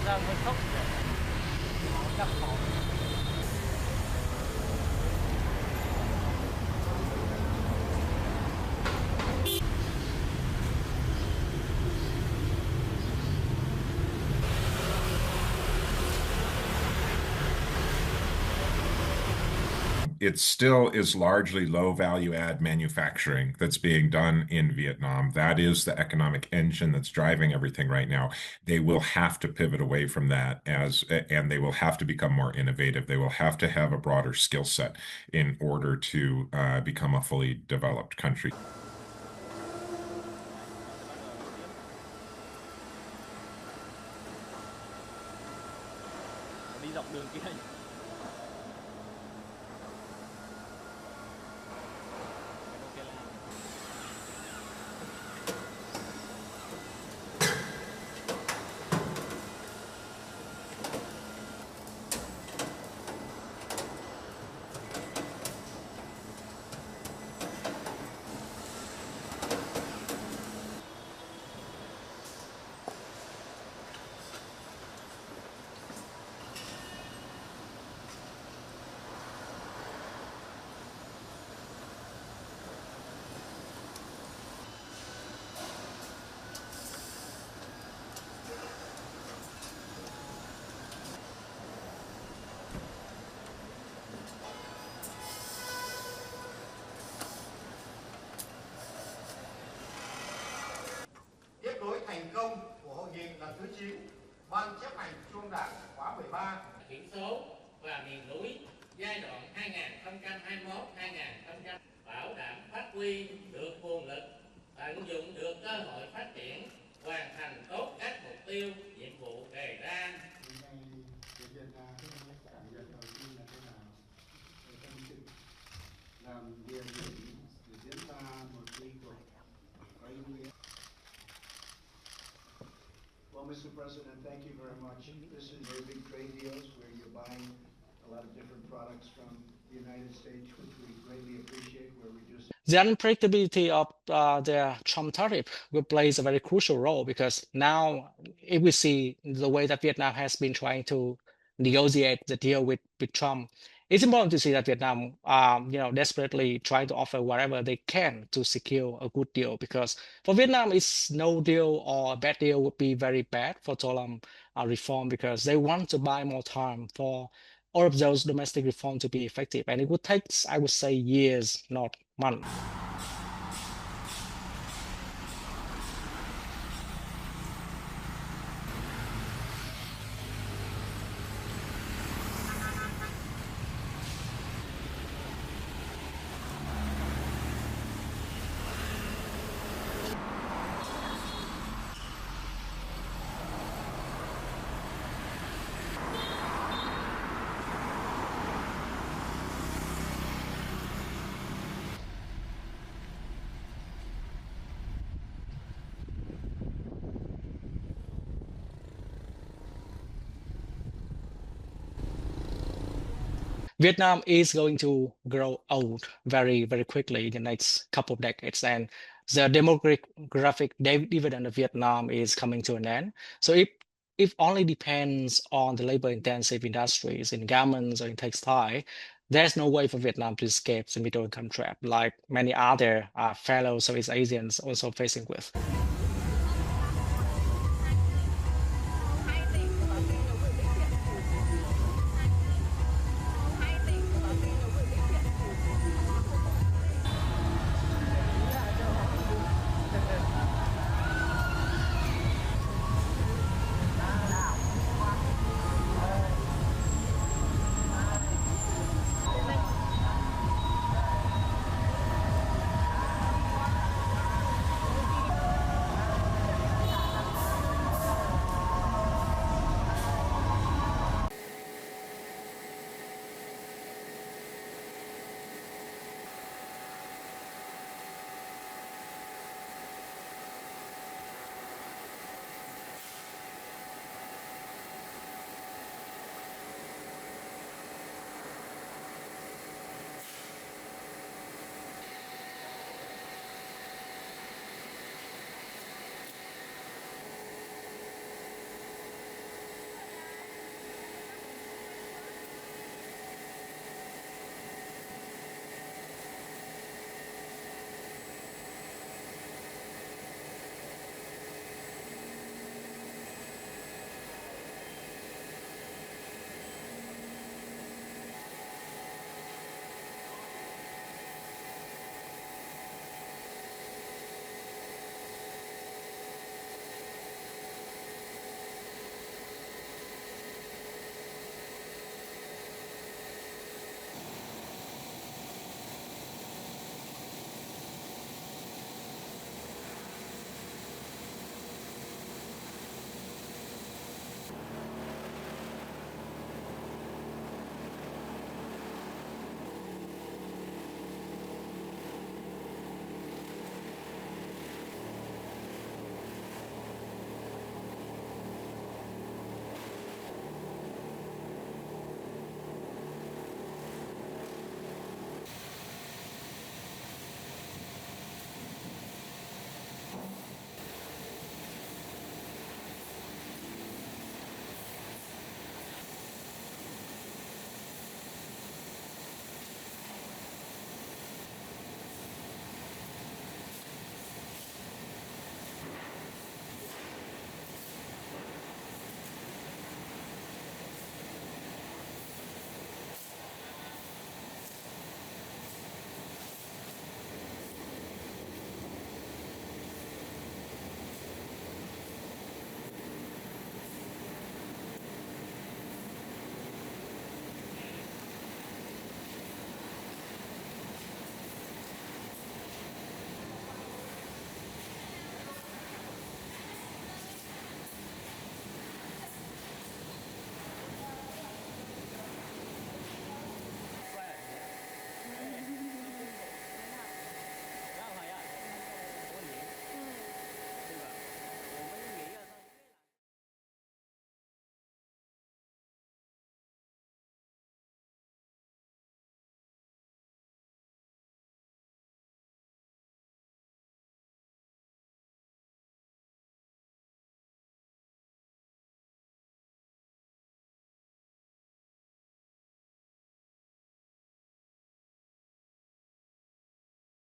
ra mới sốc để nhập khẩu. It still is largely low value add manufacturing that's being done in Vietnam. That is the economic engine that's driving everything right now. They will have to pivot away from that and they will have to become more innovative. They will have to have a broader skill set in order to become a fully developed country. Đi dọc đường kia. Tiếp nối thành công của hội nghị lần thứ 9, Ban chấp hành Trung ương Đảng khóa 13. Chuyển số và miền núi giai đoạn 2021-2020 bảo đảm phát huy được nguồn lực, tận dụng được cơ hội phát triển, hoàn thành tốt các mục tiêu, nhiệm vụ đề ra. Làm việc để diễn ra một cái cuộc có ý nghĩa. Well, Mr. President, thank you very much. This is very big trade deals where you're buying a lot of different products from the United States, which we greatly appreciate. We're reducing. The unpredictability of the Trump tariff will plays a very crucial role because now, if we see the way that Vietnam has been trying to negotiate the deal with Trump, it's important to see that Vietnam, desperately trying to offer whatever they can to secure a good deal. Because for Vietnam, it's no deal or a bad deal would be very bad for To Lam reform because they want to buy more time for all of those domestic reform to be effective, and it would take, I would say, years, not months. Vietnam is going to grow old very, very quickly in the next couple of decades, and the demographic dividend of Vietnam is coming to an end. So if only depends on the labor-intensive industries in garments or in textile, there's no way for Vietnam to escape the middle income trap, like many other fellow Southeast Asians also facing with.